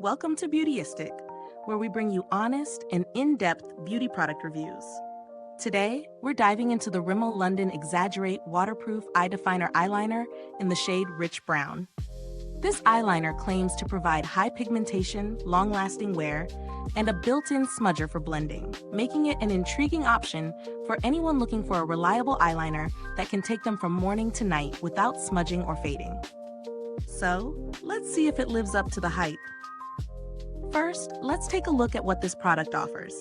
Welcome to Beautyistic, where we bring you honest and in-depth beauty product reviews. Today, we're diving into the Rimmel London Exaggerate Waterproof Eye Definer Eyeliner in the shade Rich Brown. This eyeliner claims to provide high pigmentation, long-lasting wear, and a built-in smudger for blending, making it an intriguing option for anyone looking for a reliable eyeliner that can take them from morning to night without smudging or fading. So, let's see if it lives up to the hype. First, let's take a look at what this product offers.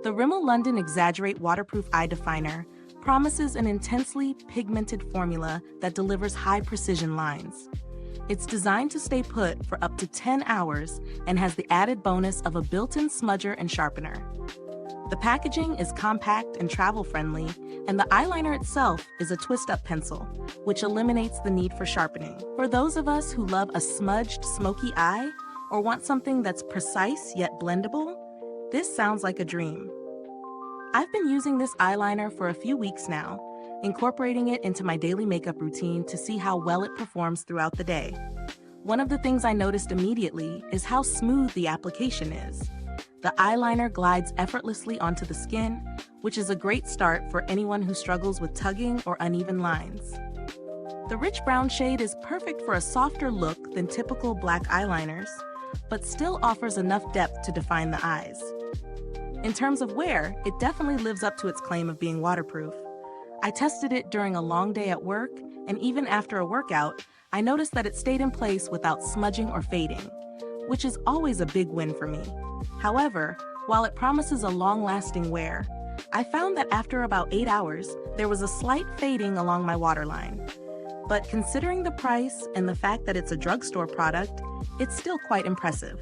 The Rimmel London Exaggerate Waterproof Eye Definer promises an intensely pigmented formula that delivers high-precision lines. It's designed to stay put for up to 10 hours and has the added bonus of a built-in smudger and sharpener. The packaging is compact and travel-friendly, and the eyeliner itself is a twist-up pencil, which eliminates the need for sharpening. For those of us who love a smudged, smoky eye, or want something that's precise yet blendable, this sounds like a dream. I've been using this eyeliner for a few weeks now, incorporating it into my daily makeup routine to see how well it performs throughout the day. One of the things I noticed immediately is how smooth the application is. The eyeliner glides effortlessly onto the skin, which is a great start for anyone who struggles with tugging or uneven lines. The rich brown shade is perfect for a softer look than typical black eyeliners, but still offers enough depth to define the eyes. In terms of wear, it definitely lives up to its claim of being waterproof. I tested it during a long day at work, and even after a workout, I noticed that it stayed in place without smudging or fading, which is always a big win for me. However, while it promises a long-lasting wear, I found that after about 8 hours, there was a slight fading along my waterline. But considering the price and the fact that it's a drugstore product, it's still quite impressive.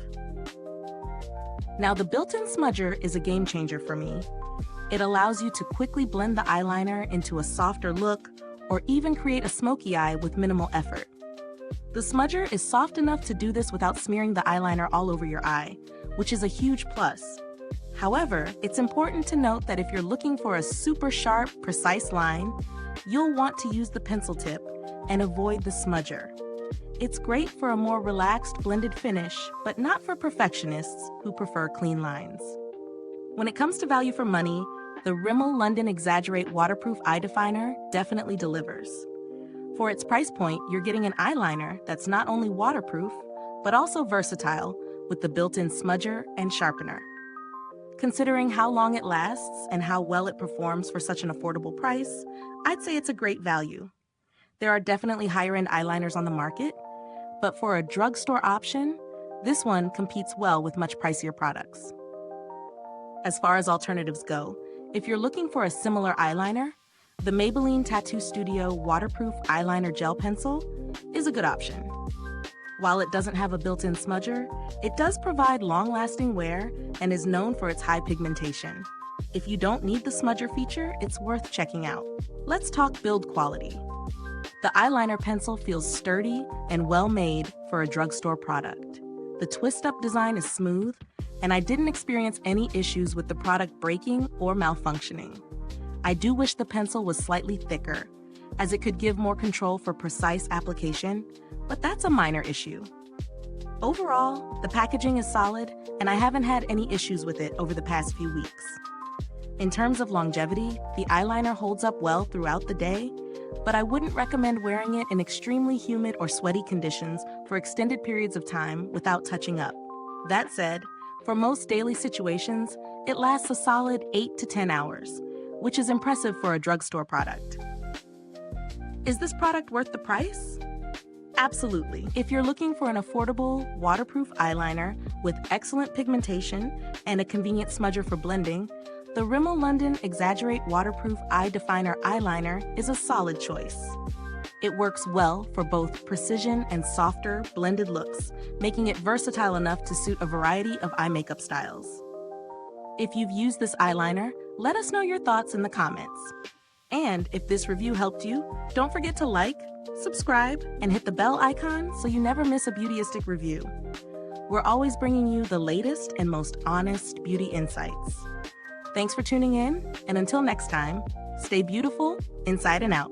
Now, the built-in smudger is a game changer for me. It allows you to quickly blend the eyeliner into a softer look or even create a smoky eye with minimal effort. The smudger is soft enough to do this without smearing the eyeliner all over your eye, which is a huge plus. However, it's important to note that if you're looking for a super sharp, precise line, you'll want to use the pencil tip and avoid the smudger. It's great for a more relaxed, blended finish, but not for perfectionists who prefer clean lines. When it comes to value for money, the Rimmel London Exaggerate Waterproof Eye Definer definitely delivers. For its price point, you're getting an eyeliner that's not only waterproof, but also versatile with the built-in smudger and sharpener. Considering how long it lasts and how well it performs for such an affordable price, I'd say it's a great value. There are definitely higher-end eyeliners on the market, but for a drugstore option, this one competes well with much pricier products. As far as alternatives go, if you're looking for a similar eyeliner, the Maybelline Tattoo Studio Waterproof Eyeliner Gel Pencil is a good option. While it doesn't have a built-in smudger, it does provide long-lasting wear and is known for its high pigmentation. If you don't need the smudger feature, it's worth checking out. Let's talk build quality. The eyeliner pencil feels sturdy and well-made for a drugstore product. The twist-up design is smooth, and I didn't experience any issues with the product breaking or malfunctioning. I do wish the pencil was slightly thicker, as it could give more control for precise application, but that's a minor issue. Overall, the packaging is solid, and I haven't had any issues with it over the past few weeks. In terms of longevity, the eyeliner holds up well throughout the day, but I wouldn't recommend wearing it in extremely humid or sweaty conditions for extended periods of time without touching up. That said, for most daily situations, it lasts a solid 8 to 10 hours, which is impressive for a drugstore product. Is this product worth the price? Absolutely. If you're looking for an affordable, waterproof eyeliner with excellent pigmentation and a convenient smudger for blending, the Rimmel London Exaggerate Waterproof Eye Definer Eyeliner is a solid choice. It works well for both precision and softer, blended looks, making it versatile enough to suit a variety of eye makeup styles. If you've used this eyeliner, let us know your thoughts in the comments. And if this review helped you, don't forget to like, subscribe, and hit the bell icon so you never miss a Beautyistic review. We're always bringing you the latest and most honest beauty insights. Thanks for tuning in, and until next time, stay beautiful inside and out.